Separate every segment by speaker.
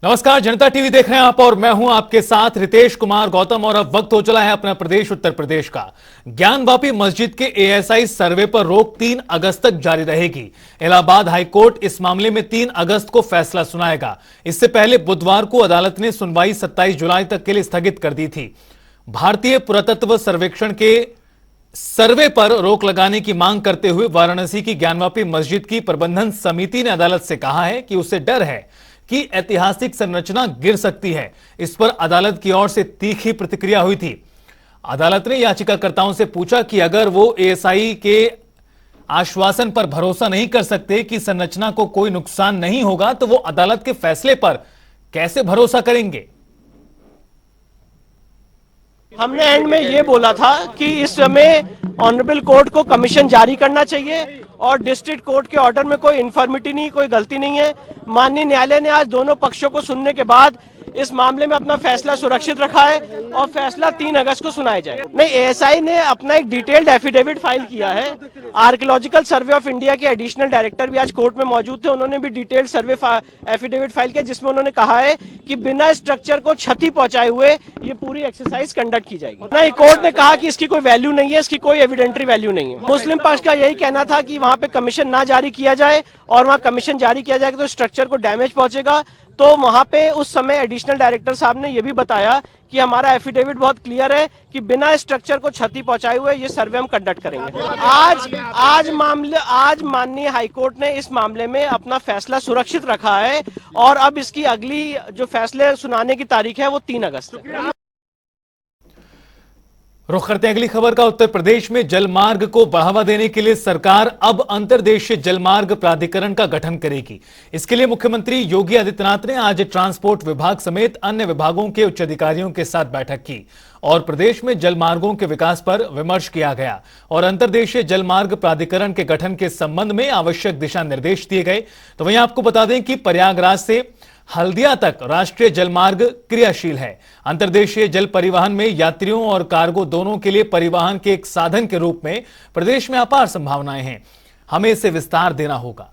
Speaker 1: नमस्कार, जनता टीवी देख रहे हैं आप और मैं हूं आपके साथ रितेश कुमार गौतम। और अब वक्त हो चला है अपना प्रदेश उत्तर प्रदेश का। ज्ञानवापी मस्जिद के एएसआई सर्वे पर रोक 3 अगस्त तक जारी रहेगी। इलाहाबाद हाईकोर्ट इस मामले में 3 अगस्त को फैसला सुनाएगा। इससे पहले बुधवार को अदालत ने सुनवाई 27 जुलाई तक के लिए स्थगित कर दी थी। भारतीय पुरातत्व सर्वेक्षण के सर्वे पर रोक लगाने की मांग करते हुए वाराणसी की ज्ञानवापी मस्जिद की प्रबंधन समिति ने अदालत से कहा है कि उसे डर है कि ऐतिहासिक संरचना गिर सकती है। इस पर अदालत की ओर से तीखी प्रतिक्रिया हुई थी। अदालत ने याचिकाकर्ताओं से पूछा कि अगर वो एएसआई के आश्वासन पर भरोसा नहीं कर सकते कि संरचना को कोई नुकसान नहीं होगा, तो वो अदालत के फैसले पर कैसे भरोसा करेंगे।
Speaker 2: हमने एंड में ये बोला था कि इस समय ऑनरेबल कोर्ट को कमीशन जारी करना चाहिए और डिस्ट्रिक्ट कोर्ट के ऑर्डर में कोई इन्फॉर्मिटी नहीं, कोई गलती नहीं है। माननीय न्यायालय ने आज दोनों पक्षों को सुनने के बाद इस मामले में अपना फैसला सुरक्षित रखा है और फैसला 3 अगस्त को सुनाया जाएगा। नहीं, एएसआई ने अपना एक डिटेल्ड एफिडेविट फाइल किया है। आर्कियोलॉजिकल सर्वे ऑफ इंडिया के एडिशनल डायरेक्टर भी आज कोर्ट में मौजूद थे। उन्होंने भी डिटेल्ड सर्वे एफिडेविट फाइल किया, जिसमें उन्होंने कहा है कि बिना स्ट्रक्चर को क्षति पहुंचाए हुए ये पूरी एक्सरसाइज कंडक्ट की जाएगी। नहीं, कोर्ट ने कहा कि इसकी कोई वैल्यू नहीं है, इसकी कोई एविडेंट्री वैल्यू नहीं है। मुस्लिम पक्ष का यही कहना था कि वहां पे कमीशन ना जारी किया जाए, और वहां कमीशन जारी किया जाएगा तो स्ट्रक्चर को डैमेज पहुंचेगा। तो वहां पे उस समय एडिशनल डायरेक्टर साहब ने यह भी बताया कि हमारा एफिडेविट बहुत क्लियर है कि बिना स्ट्रक्चर को क्षति पहुंचाए हुए ये सर्वे हम कंडक्ट करेंगे। आज माननीय हाईकोर्ट ने इस मामले में अपना फैसला सुरक्षित रखा है और अब इसकी अगली जो फैसले सुनाने की तारीख है वो 3 अगस्त है।
Speaker 1: रुख करते हैं अगली खबर का। उत्तर प्रदेश में जलमार्ग को बढ़ावा देने के लिए सरकार अब अंतर्देशीय जलमार्ग प्राधिकरण का गठन करेगी। इसके लिए मुख्यमंत्री योगी आदित्यनाथ ने आज ट्रांसपोर्ट विभाग समेत अन्य विभागों के उच्च अधिकारियों के साथ बैठक की और प्रदेश में जलमार्गों के विकास पर विमर्श किया गया और अंतर्देशीय जलमार्ग प्राधिकरण के गठन के संबंध में आवश्यक दिशा निर्देश दिए गए। तो वहीं आपको बता दें कि प्रयागराज से हल्दिया तक राष्ट्रीय जलमार्ग क्रियाशील है। अंतर्देशीय जल परिवहन में यात्रियों और कार्गो दोनों के लिए परिवहन के एक साधन के रूप में प्रदेश में अपार संभावनाएं हैं। हमें इसे विस्तार देना होगा।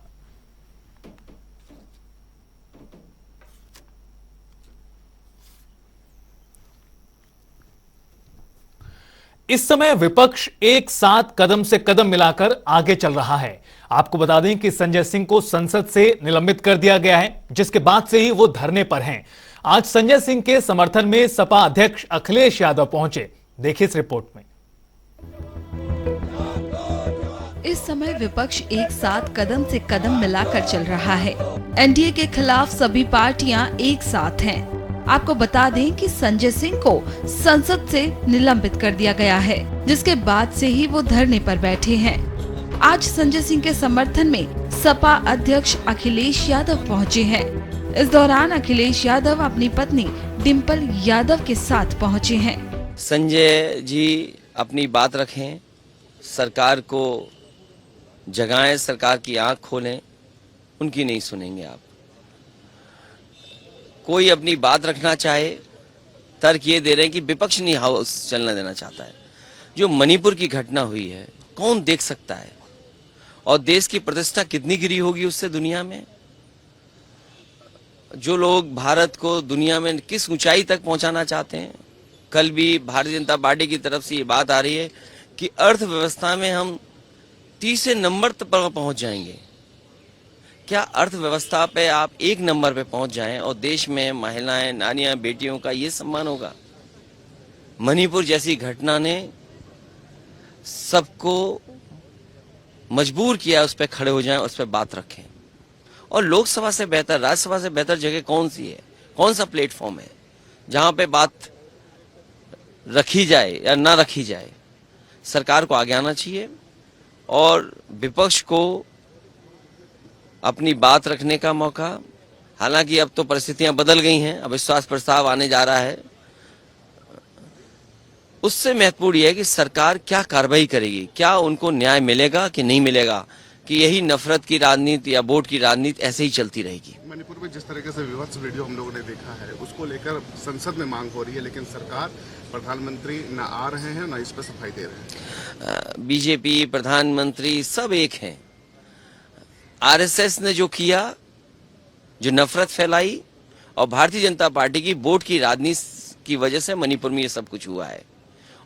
Speaker 1: इस समय विपक्ष एक साथ कदम से कदम मिलाकर आगे चल रहा है। आपको बता दें कि संजय सिंह को संसद से निलंबित कर दिया गया है, जिसके बाद से ही वो धरने पर हैं। आज संजय सिंह के समर्थन में सपा अध्यक्ष अखिलेश यादव पहुंचे। देखिए इस रिपोर्ट में।
Speaker 3: इस समय विपक्ष एक साथ कदम से कदम मिलाकर चल रहा है। एनडीए के खिलाफ सभी पार्टियां एक साथ हैं। आपको बता दें कि संजय सिंह को संसद से निलंबित कर दिया गया है, जिसके बाद से ही वो धरने पर बैठे हैं। आज संजय सिंह के समर्थन में सपा अध्यक्ष अखिलेश यादव पहुंचे हैं। इस दौरान अखिलेश यादव अपनी पत्नी डिम्पल यादव के साथ पहुंचे हैं।
Speaker 4: संजय जी अपनी बात रखें, सरकार को जगाएं, सरकार की आंख खोलें, उनकी नहीं सुनेंगे आप। कोई अपनी बात रखना चाहे, तर्क ये दे रहे हैं कि विपक्ष नहीं हाउस चलना देना चाहता है। जो मणिपुर की घटना हुई है कौन देख सकता है, और देश की प्रतिष्ठा कितनी गिरी होगी उससे दुनिया में। जो लोग भारत को दुनिया में किस ऊंचाई तक पहुंचाना चाहते हैं। कल भी भारतीय जनता पार्टी की तरफ से ये बात आ रही है कि अर्थव्यवस्था में हम 30 नंबर पर पहुंच जाएंगे। क्या अर्थव्यवस्था पे आप 1 नंबर पे पहुंच जाएं और देश में महिलाएं, नारियां, बेटियों का ये सम्मान होगा। मणिपुर जैसी घटना ने सबको मजबूर किया उस पर खड़े हो जाएं, उस पर बात रखें। और लोकसभा से बेहतर, राज्यसभा से बेहतर जगह कौन सी है, कौन सा प्लेटफॉर्म है जहां पे बात रखी जाए या ना रखी जाए। सरकार को आगे आना चाहिए और विपक्ष को अपनी बात रखने का मौका। हालांकि अब तो परिस्थितियां बदल गई हैं, अब विश्वास प्रस्ताव आने जा रहा है। उससे महत्वपूर्ण यह है कि सरकार क्या कार्रवाई करेगी, क्या उनको न्याय मिलेगा कि नहीं मिलेगा, कि यही नफरत की राजनीति या वोट की राजनीति ऐसे ही चलती रहेगी।
Speaker 5: मणिपुर में जिस तरीके से विवाद वीडियो हम लोगों ने देखा है, उसको लेकर संसद में मांग हो रही है, लेकिन सरकार, प्रधानमंत्री न आ रहे हैं न इस पर सफाई दे रहे हैं।
Speaker 4: बीजेपी, प्रधानमंत्री सब एक हैं। आरएसएस ने जो किया, जो नफरत फैलाई, और भारतीय जनता पार्टी की वोट की राजनीति की वजह से मणिपुर में ये सब कुछ हुआ है।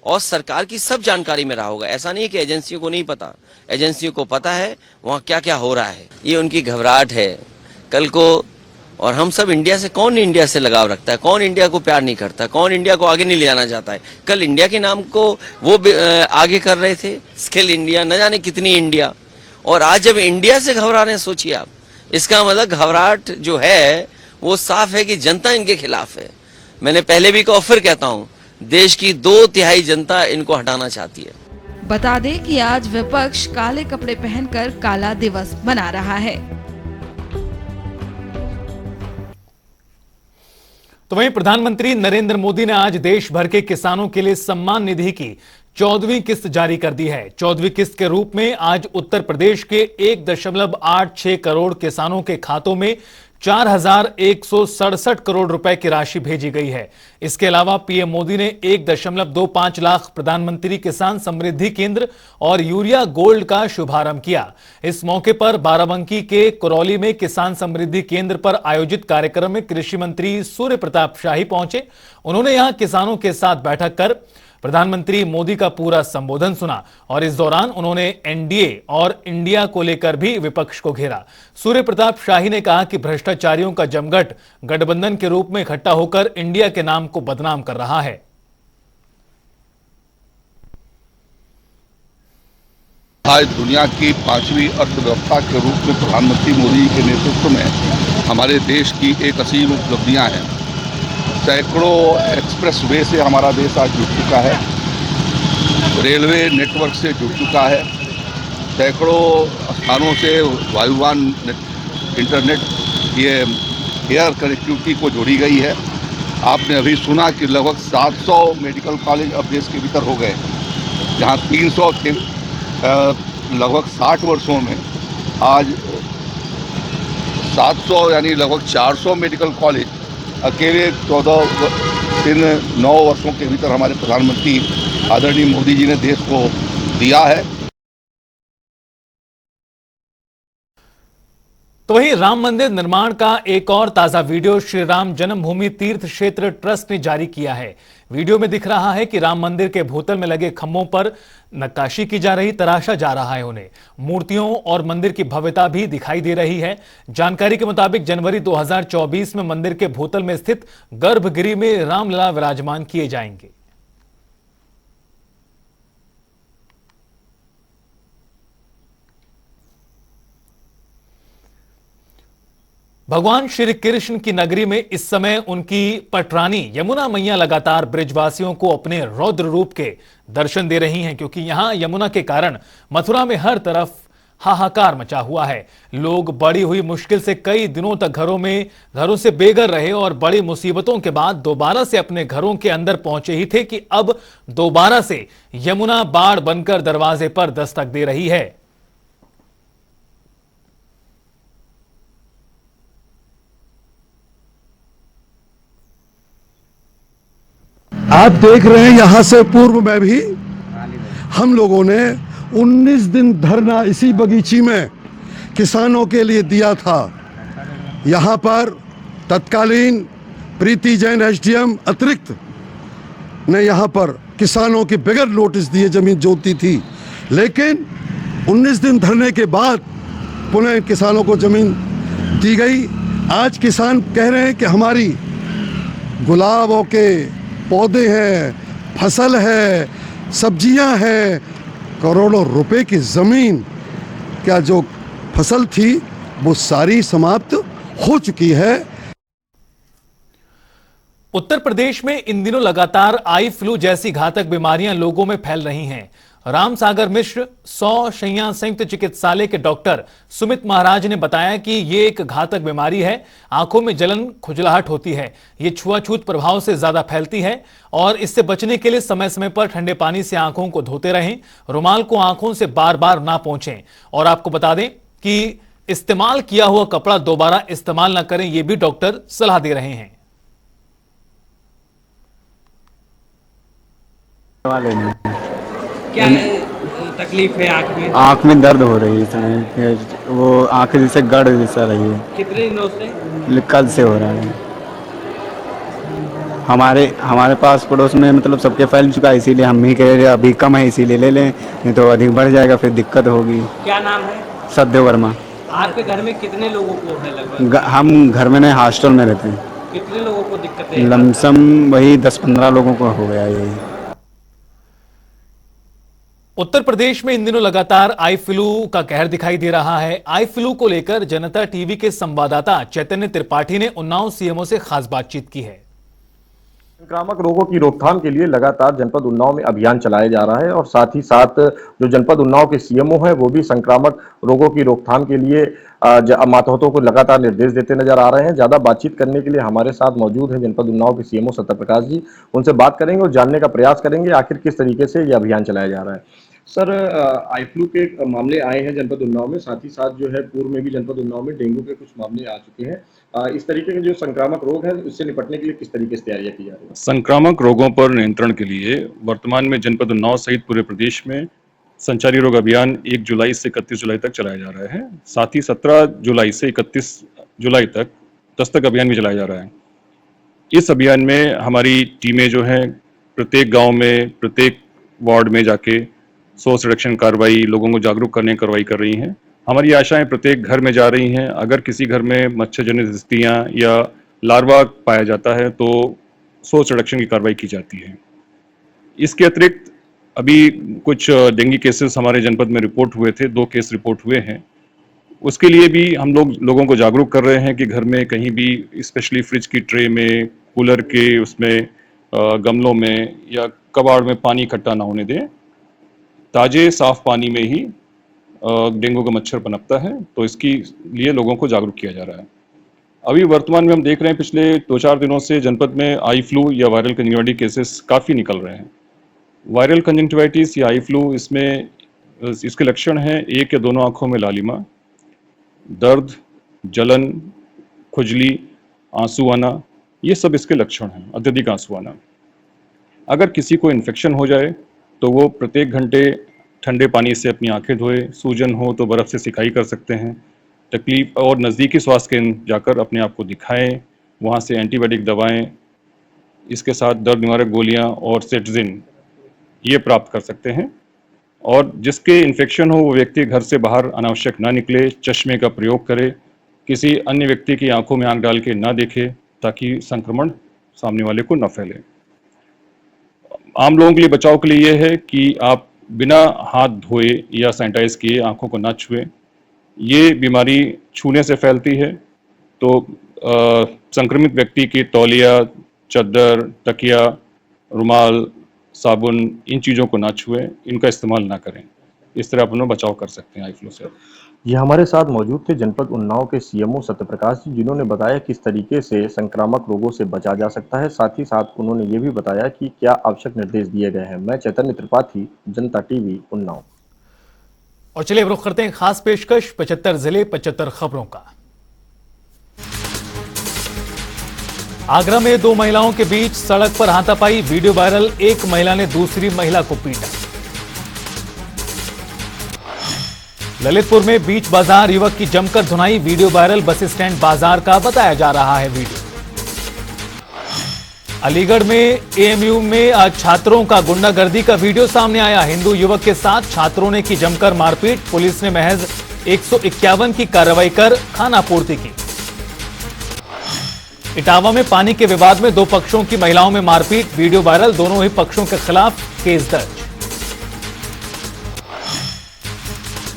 Speaker 4: और सरकार की सब जानकारी में रहा होगा, ऐसा नहीं कि एजेंसियों को नहीं पता, एजेंसियों को पता है वहाँ क्या क्या हो रहा है। ये उनकी घबराहट है कल को। और हम सब इंडिया से, कौन इंडिया से लगाव रखता है, कौन इंडिया को प्यार नहीं करता, कौन इंडिया को आगे नहीं ले जाना चाहता है। कल इंडिया के नाम को वो आगे कर रहे थे, स्किल इंडिया, न जाने कितनी इंडिया। और आज जब इंडिया से घबरा रहे हैं, सोचिए आप, इसका मतलब घबराहट जो है वो साफ है कि जनता इनके खिलाफ है। मैंने पहले भी कहा, फिर कहता हूँ, देश की 2/3 जनता इनको हटाना चाहती है।
Speaker 3: बता दें कि आज विपक्ष काले कपड़े पहनकर काला दिवस मना रहा है।
Speaker 1: तो वहीं प्रधानमंत्री नरेंद्र मोदी ने आज देश भर के किसानों के लिए सम्मान निधि की 14वीं किस्त जारी कर दी है। 14वीं किस्त के रूप में आज उत्तर प्रदेश के 1.86 करोड़ किसानों के खातों में 4,167 करोड़ रुपए की राशि भेजी गई है। इसके अलावा पीएम मोदी ने 1.25 लाख प्रधानमंत्री किसान समृद्धि केंद्र और यूरिया गोल्ड का शुभारंभ किया। इस मौके पर बाराबंकी के करौली में किसान समृद्धि केंद्र पर आयोजित कार्यक्रम में कृषि मंत्री सूर्य प्रताप शाही पहुंचे। उन्होंने यहां किसानों के साथ बैठक कर प्रधानमंत्री मोदी का पूरा संबोधन सुना और इस दौरान उन्होंने एनडीए और इंडिया को लेकर भी विपक्ष को घेरा। सूर्य प्रताप शाही ने कहा कि भ्रष्टाचारियों का जमघट गठबंधन के रूप में इकट्ठा होकर इंडिया के नाम को बदनाम कर रहा है।
Speaker 6: आज दुनिया की 5वीं अर्थव्यवस्था के रूप में प्रधानमंत्री मोदी के नेतृत्व में हमारे देश की एक असीम उपलब्धियां हैं। सैकड़ों एक्सप्रेस वे से हमारा देश आज जुड़ चुका है, रेलवे नेटवर्क से जुड़ चुका है, सैकड़ों स्थानों से वायुयान इंटरनेट, ये एयर कनेक्टिविटी को जोड़ी गई है। आपने अभी सुना कि लगभग 700 मेडिकल कॉलेज अब देश के भीतर हो गए, जहाँ 300 थे लगभग 60 वर्षों में, आज 700 यानी लगभग 400 मेडिकल कॉलेज अकेले 9 वर्षों के भीतर हमारे प्रधानमंत्री आदरणीय मोदी जी ने देश को दिया है।
Speaker 1: तो वहीं राम मंदिर निर्माण का एक और ताजा वीडियो श्री राम जन्मभूमि तीर्थ क्षेत्र ट्रस्ट ने जारी किया है। वीडियो में दिख रहा है कि राम मंदिर के भूतल में लगे खंभों पर नक्काशी की जा रही, तराशा जा रहा है उन्हें। मूर्तियों और मंदिर की भव्यता भी दिखाई दे रही है। जानकारी के मुताबिक जनवरी 2024 में मंदिर के भूतल में स्थित गर्भगृह में रामलला विराजमान किए जाएंगे। भगवान श्री कृष्ण की नगरी में इस समय उनकी पटरानी यमुना मैया लगातार ब्रिजवासियों को अपने रौद्र रूप के दर्शन दे रही हैं, क्योंकि यहां यमुना के कारण मथुरा में हर तरफ हाहाकार मचा हुआ है। लोग बड़ी हुई मुश्किल से कई दिनों तक घरों से बेघर रहे और बड़ी मुसीबतों के बाद दोबारा से अपने घरों के अंदर पहुंचे ही थे कि अब दोबारा से यमुना बाढ़ बनकर दरवाजे पर दस्तक दे रही है।
Speaker 7: आप देख रहे हैं, यहां से पूर्व में भी हम लोगों ने 19 दिन धरना इसी बगीची में किसानों के लिए दिया था। यहां पर तत्कालीन प्रीति जैन एसडीएम अतिरिक्त ने यहां पर किसानों के बगैर नोटिस दिए जमीन जोती थी, लेकिन 19 दिन धरने के बाद पुनः किसानों को जमीन दी गई। आज किसान कह रहे हैं कि हमारी गुलाबों के पौधे हैं, फसल है, सब्जियां हैं, करोड़ों रुपए की जमीन, क्या जो फसल थी वो सारी समाप्त हो चुकी है।
Speaker 1: उत्तर प्रदेश में इन दिनों लगातार आई फ्लू जैसी घातक बीमारियां लोगों में फैल रही हैं। राम सागर मिश्र 100 शैय्या संयुक्त चिकित्सालय के डॉक्टर सुमित महाराज ने बताया कि ये एक घातक बीमारी है। आंखों में जलन, खुजलाहट होती है। ये छुआछूत प्रभाव से ज्यादा फैलती है और इससे बचने के लिए समय समय पर ठंडे पानी से आंखों को धोते रहें, रुमाल को आंखों से बार बार ना पोंछें। और आपको बता दें कि इस्तेमाल किया हुआ कपड़ा दोबारा इस्तेमाल ना करें, ये भी डॉक्टर सलाह दे रहे हैं।
Speaker 8: क्या तकलीफ है आँख में?
Speaker 9: आँख में दर्द हो रही है, वो आँख जैसे गड़ जैसा रही है।
Speaker 8: कितने दिनों से?
Speaker 9: कल से हो रहा है। हमारे पास पड़ोस में मतलब सबके फैल चुका है, इसीलिए हम ही कह रहे अभी कम है इसीलिए ले लें, नहीं तो अधिक बढ़ जाएगा फिर दिक्कत होगी।
Speaker 8: क्या नाम है?
Speaker 9: सत्य वर्मा।
Speaker 8: आपके घर में कितने लोगों को है लगभग?
Speaker 9: हम घर में नहीं, हॉस्टल में रहते हैं।
Speaker 8: कितने लोगों को दिक्कत है?
Speaker 9: लमसम वही 10-15 लोगों को हो गया यही।
Speaker 1: उत्तर प्रदेश में इन दिनों लगातार आई फ्लू का कहर दिखाई दे रहा है। आई फ्लू को लेकर जनता टीवी के संवाददाता चैतन्य त्रिपाठी ने उन्नाव सीएमओ से खास बातचीत की है।
Speaker 10: संक्रामक रोगों की रोकथाम के लिए लगातार जनपद उन्नाव में अभियान चलाया जा रहा है और साथ ही साथ जो जनपद उन्नाव के सीएमओ हैं वो भी संक्रामक रोगों की रोकथाम के लिए मातहतों को लगातार निर्देश देते नजर आ रहे हैं। ज्यादा बातचीत करने के लिए हमारे साथ मौजूद हैं जनपद उन्नाव के सीएमओ सत्य प्रकाश जी। उनसे बात करेंगे और जानने का प्रयास करेंगे आखिर किस तरीके से यह अभियान चलाया जा रहा है। सर, आई फ्लू के मामले आए हैं जनपद उन्नाव में, साथ ही साथ जो है पूर्व में भी जनपद उन्नाव में डेंगू के कुछ मामले आ चुके हैं। इस तरीके के जो संक्रामक रोग है उससे निपटने के लिए किस तरीके से तैयारियां की जा रही है?
Speaker 11: संक्रामक रोगों पर नियंत्रण के लिए वर्तमान में जनपद उन्नाव सहित पूरे प्रदेश में संचारी रोग अभियान 1 जुलाई से 31 जुलाई तक चलाया जा रहा है। साथ ही 17 जुलाई से 31 जुलाई तक दस्तक अभियान भी चलाया जा रहा है। इस अभियान में हमारी टीमें जो हैं प्रत्येक गांव में, प्रत्येक वार्ड में जाके सोर्स रिडक्शन कार्रवाई, लोगों को जागरूक करने की कार्रवाई कर रही हैं। हमारी आशाएं प्रत्येक घर में जा रही हैं। अगर किसी घर में मच्छर जनित स्थितियाँ या लार्वा पाया जाता है तो सोर्स रिडक्शन की कार्रवाई की जाती है। इसके अतिरिक्त अभी कुछ डेंगू केसेस हमारे जनपद में रिपोर्ट हुए थे, 2 केस रिपोर्ट हुए हैं। उसके लिए भी हम लोगों को जागरूक कर रहे हैं कि घर में कहीं भी, स्पेशली फ्रिज की ट्रे में, कूलर के उसमें, गमलों में या कबाड़ में पानी इकट्ठा ना होने दें। ताजे साफ पानी में ही डेंगू का मच्छर पनपता है, तो इसकी लिए लोगों को जागरूक किया जा रहा है। अभी वर्तमान में हम देख रहे हैं पिछले 2-4 दिनों से जनपद में आई फ्लू या वायरल कंजंक्टिवाइटिस केसेस काफ़ी निकल रहे हैं। वायरल कंजंक्टिवाइटिस या आई फ्लू, इसके लक्षण हैं 1 या दोनों आँखों में लालिमा, दर्द, जलन, खुजली, आंसू आना, ये सब इसके लक्षण हैं। अत्यधिक आंसू आना। अगर किसी को इन्फेक्शन हो जाए तो वो प्रत्येक घंटे ठंडे पानी से अपनी आंखें धोए, सूजन हो तो बर्फ़ से सिकाई कर सकते हैं। तकलीफ और नज़दीकी स्वास्थ्य केंद्र जाकर अपने आप को दिखाएं, वहाँ से एंटीबायोटिक दवाएं, इसके साथ दर्द निवारक गोलियां और सेट्रिजिन ये प्राप्त कर सकते हैं। और जिसके इन्फेक्शन हो वो व्यक्ति घर से बाहर अनावश्यक ना निकले, चश्मे का प्रयोग करे, किसी अन्य व्यक्ति की आंखों में आंख डाल के ना देखे ताकि संक्रमण सामने वाले को न फैले। आम लोगों के लिए बचाव के लिए यह है कि आप बिना हाथ धोए या सैनिटाइज किए आंखों को ना छुएं। ये बीमारी छूने से फैलती है, तो संक्रमित व्यक्ति की तौलिया, चद्दर, तकिया, रुमाल, साबुन, इन चीज़ों को ना छुएं, इनका इस्तेमाल ना करें। इस तरह अपना बचाव कर सकते हैं आई फ्लू से।
Speaker 10: ये हमारे साथ मौजूद थे जनपद उन्नाव के सीएमओ सत्य प्रकाश जी, जिन्होंने बताया किस तरीके से संक्रामक रोगों से बचा जा सकता है। साथ ही साथ उन्होंने ये भी बताया कि क्या आवश्यक निर्देश दिए गए हैं। मैं चैतन्य त्रिपाठी, जनता टीवी, उन्नाव।
Speaker 1: और चलिए रुख करते हैं खास पेशकश 75 जिले 75 खबरों का। आगरा में 2 महिलाओं के बीच सड़क पर हाथापाई, वीडियो वायरल। एक महिला ने दूसरी महिला को पीटा। ललितपुर में बीच बाजार युवक की जमकर धुनाई, वीडियो वायरल। बस स्टैंड बाजार का बताया जा रहा है वीडियो। अलीगढ़ में एएमयू में आज छात्रों का गुंडागर्दी का वीडियो सामने आया। हिंदू युवक के साथ छात्रों ने की जमकर मारपीट। पुलिस ने महज 151 की कार्रवाई कर खानापूर्ति की। इटावा में पानी के विवाद में 2 पक्षों की महिलाओं में मारपीट, वीडियो वायरल। दोनों ही पक्षों के खिलाफ केस दर्ज।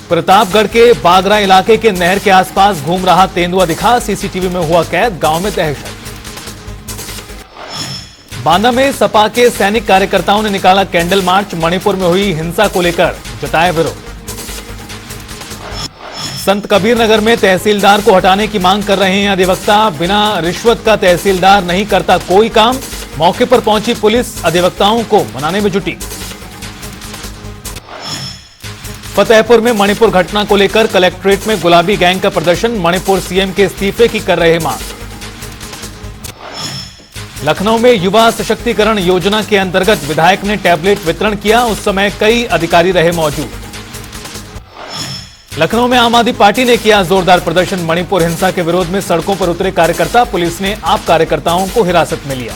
Speaker 1: प्रतापगढ़ के बागरा इलाके के नहर के आसपास घूम रहा तेंदुआ दिखा, सीसीटीवी में हुआ कैद। गांव में दहशत। बांदा में सपा के सैनिक कार्यकर्ताओं ने निकाला कैंडल मार्च। मणिपुर में हुई हिंसा को लेकर जताया विरोध। संत कबीर नगर में तहसीलदार को हटाने की मांग कर रहे हैं अधिवक्ता। बिना रिश्वत का तहसीलदार नहीं करता कोई काम। मौके पर पहुंची पुलिस अधिवक्ताओं को मनाने में जुटी। फतेहपुर में मणिपुर घटना को लेकर कलेक्ट्रेट में गुलाबी गैंग का प्रदर्शन। मणिपुर सीएम के इस्तीफे की कर रहे मांग। लखनऊ में युवा सशक्तिकरण योजना के अंतर्गत विधायक ने टैबलेट वितरण किया। उस समय कई अधिकारी रहे मौजूद। लखनऊ में आम आदमी पार्टी ने किया जोरदार प्रदर्शन। मणिपुर हिंसा के विरोध में सड़कों पर उतरे कार्यकर्ता। पुलिस ने आप कार्यकर्ताओं को हिरासत में लिया।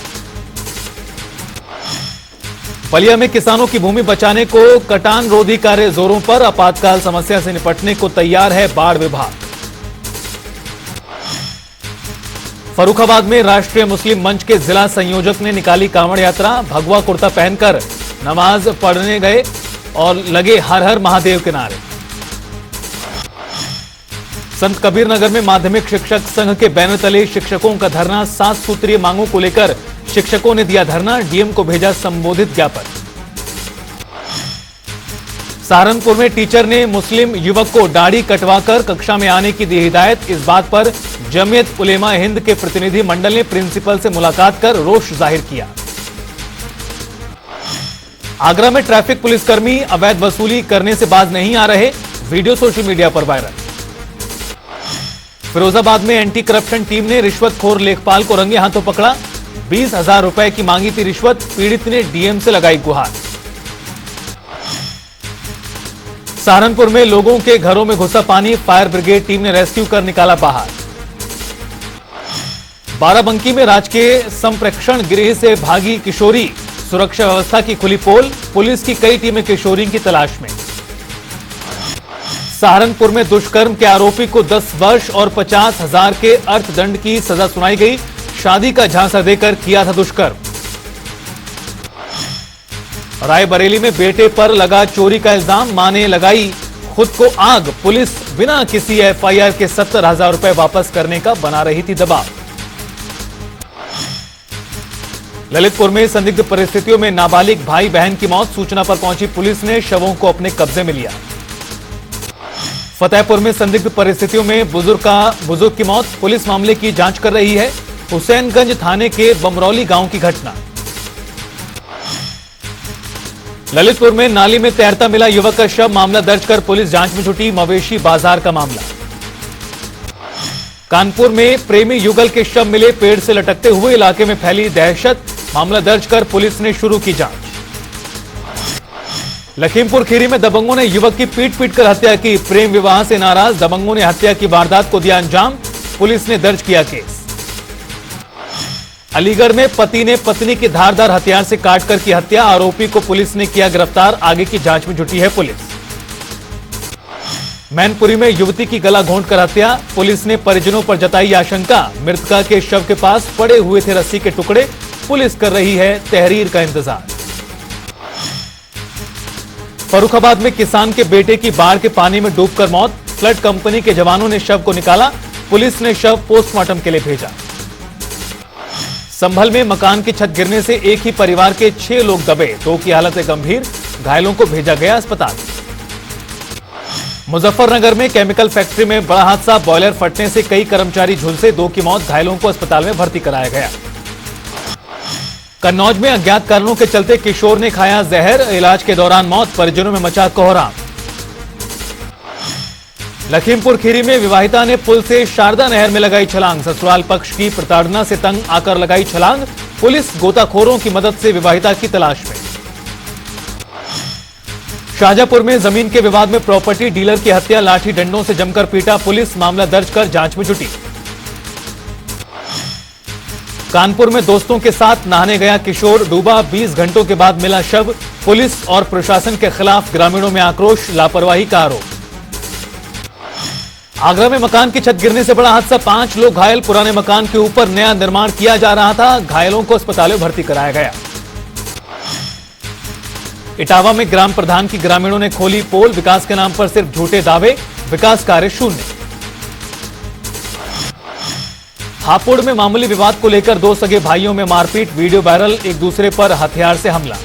Speaker 1: बलिया में किसानों की भूमि बचाने को कटान रोधी कार्य जोरों पर, आपातकाल समस्या से निपटने को तैयार है बाढ़ विभाग। फर्रुखाबाद में राष्ट्रीय मुस्लिम मंच के जिला संयोजक ने निकाली कांवड़ यात्रा, भगवा कुर्ता पहनकर नमाज पढ़ने गए और लगे हर हर महादेव के नारे। संत कबीर नगर में माध्यमिक शिक्षक संघ के बैनर तले शिक्षकों का धरना, 7 सूत्रीय मांगों को लेकर शिक्षकों ने दिया धरना, डीएम को भेजा संबोधित ज्ञापन। सहारनपुर में टीचर ने मुस्लिम युवक को दाढ़ी कटवाकर कक्षा में आने की दी हिदायत, इस बात पर जमीयत उलेमा हिंद के प्रतिनिधि मंडल ने प्रिंसिपल से मुलाकात कर रोष जाहिर किया। आगरा में ट्रैफिक पुलिसकर्मी अवैध वसूली करने से बाज नहीं आ रहे, वीडियो सोशल मीडिया पर वायरल। फिरोजाबाद में एंटी करप्शन टीम ने रिश्वतखोर लेखपाल को रंगे हाथों पकड़ा, 20,000 रुपए की मांगी थी रिश्वत, पीड़ित ने डीएम से लगाई गुहार। सहारनपुर में लोगों के घरों में घुसा पानी, फायर ब्रिगेड टीम ने रेस्क्यू कर निकाला बाहर। बाराबंकी में राजकीय संप्रेक्षण गृह से भागी किशोरी, सुरक्षा व्यवस्था की खुली पोल, पुलिस की कई टीमें किशोरी की तलाश में। सहारनपुर में दुष्कर्म के आरोपी को 10 वर्ष और 50,000 के अर्थदंड की सजा सुनाई गई, शादी का झांसा देकर किया था दुष्कर्म। रायबरेली में बेटे पर लगा चोरी का इल्जाम, मां ने लगाई खुद को आग, पुलिस बिना किसी एफआईआर के 70,000 रुपए वापस करने का बना रही थी दबाव। ललितपुर में संदिग्ध परिस्थितियों में नाबालिग भाई बहन की मौत, सूचना पर पहुंची पुलिस ने शवों को अपने कब्जे में लिया। फतेहपुर में संदिग्ध परिस्थितियों में बुजुर्ग की मौत, पुलिस मामले की जांच कर रही है। हुसैनगंज थाने के बमरौली गांव की घटना। ललितपुर में नाली में तैरता मिला युवक का शव, मामला दर्ज कर पुलिस जांच में जुटी, मवेशी बाजार का मामला। कानपुर में प्रेमी युगल के शव मिले पेड़ से लटकते हुए, इलाके में फैली दहशत, मामला दर्ज कर पुलिस ने शुरू की जांच। लखीमपुर खीरी में दबंगों ने युवक की पीट कर हत्या की, प्रेम विवाह से नाराज दबंगों ने हत्या की वारदात को दिया अंजाम, पुलिस ने दर्ज किया केस। अलीगढ़ में पति ने पत्नी की धारदार हथियार से काटकर की हत्या, आरोपी को पुलिस ने किया गिरफ्तार, आगे की जांच में जुटी है पुलिस। मैनपुरी में युवती की गला घोंटकर हत्या, पुलिस ने परिजनों पर जताई आशंका, मृतका के शव के पास पड़े हुए थे रस्सी के टुकड़े, पुलिस कर रही है तहरीर का इंतजार। फर्रुखाबाद में किसान के बेटे की बाढ़ के पानी में डूबकर मौत, फ्लड कंपनी के जवानों ने शव को निकाला, पुलिस ने शव पोस्टमार्टम के लिए भेजा। संभल में मकान की छत गिरने से एक ही परिवार के 6 लोग दबे, 2 की हालत गंभीर, घायलों को भेजा गया अस्पताल। मुजफ्फरनगर में केमिकल फैक्ट्री में बड़ा हादसा, बॉयलर फटने से कई कर्मचारी झुलसे, 2 की मौत, घायलों को अस्पताल में भर्ती कराया गया। कन्नौज में अज्ञात कारणों के चलते किशोर ने खाया जहर, इलाज के दौरान मौत, परिजनों में मचा कोहराम। लखीमपुर खीरी में विवाहिता ने पुल से शारदा नहर में लगाई छलांग, ससुराल पक्ष की प्रताड़ना से तंग आकर लगाई छलांग, पुलिस गोताखोरों की मदद से विवाहिता की तलाश में। शाहजहांपुर में जमीन के विवाद में प्रॉपर्टी डीलर की हत्या, लाठी डंडों से जमकर पीटा, पुलिस मामला दर्ज कर जांच में जुटी। कानपुर में दोस्तों के साथ नहाने गया किशोर, डूबा, 20 घंटों के बाद मिला शव, पुलिस और प्रशासन के खिलाफ ग्रामीणों में आक्रोश, लापरवाही का आरोप। आगरा में मकान की छत गिरने से बड़ा हादसा, 5 लोग घायल, पुराने मकान के ऊपर नया निर्माण किया जा रहा था, घायलों को अस्पताल में भर्ती कराया गया। इटावा में ग्राम प्रधान की ग्रामीणों ने खोली पोल, विकास के नाम पर सिर्फ झूठे दावे, विकास कार्य शून्य। हापुड़ में मामूली विवाद को लेकर 2 सगे भाइयों में मारपीट, वीडियो वायरल, एक दूसरे पर हथियार से हमला।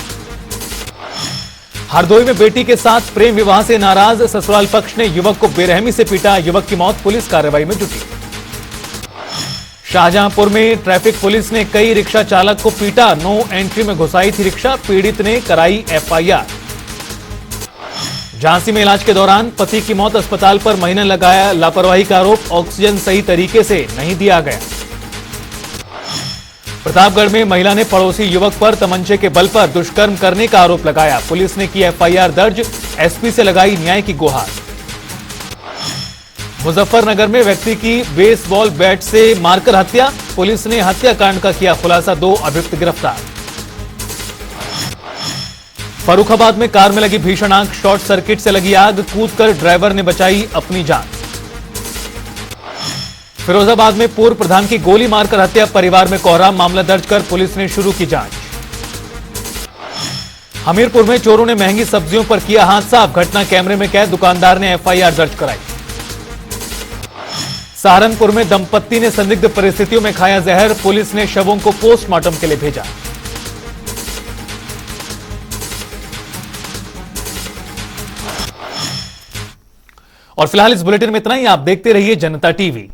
Speaker 1: हरदोई में बेटी के साथ प्रेम विवाह से नाराज ससुराल पक्ष ने युवक को बेरहमी से पीटा, युवक की मौत, पुलिस कार्रवाई में जुटी। शाहजहांपुर में ट्रैफिक पुलिस ने कई रिक्शा चालक को पीटा, नो एंट्री में घुसाई थी रिक्शा, पीड़ित ने कराई एफआईआर। झांसी में इलाज के दौरान पति की मौत, अस्पताल पर महीने लगाया लापरवाही का आरोप, ऑक्सीजन सही तरीके से नहीं दिया गया। प्रतापगढ़ में महिला ने पड़ोसी युवक पर तमंचे के बल पर दुष्कर्म करने का आरोप लगाया, पुलिस ने की एफआईआर दर्ज, एसपी से लगाई न्याय की गुहार। मुजफ्फरनगर में व्यक्ति की बेसबॉल बैट से मारकर हत्या, पुलिस ने हत्याकांड का किया खुलासा, 2 अभियुक्त गिरफ्तार। फर्रुखाबाद में कार में लगी भीषण आग, शॉर्ट सर्किट से लगी आग, कूदकर ड्राइवर ने बचाई अपनी जान। फिरोजाबाद में पूर्व प्रधान की गोली मारकर हत्या, परिवार में कोहराम, मामला दर्ज कर पुलिस ने शुरू की जांच। हमीरपुर में चोरों ने महंगी सब्जियों पर किया हाथ साफ, घटना कैमरे में कैद, दुकानदार ने एफआईआर दर्ज कराई। सहारनपुर में दंपत्ति ने संदिग्ध परिस्थितियों में खाया जहर, पुलिस ने शवों को पोस्टमार्टम के लिए भेजा। और फिलहाल इस बुलेटिन में इतना ही। आप देखते रहिए जनता टीवी।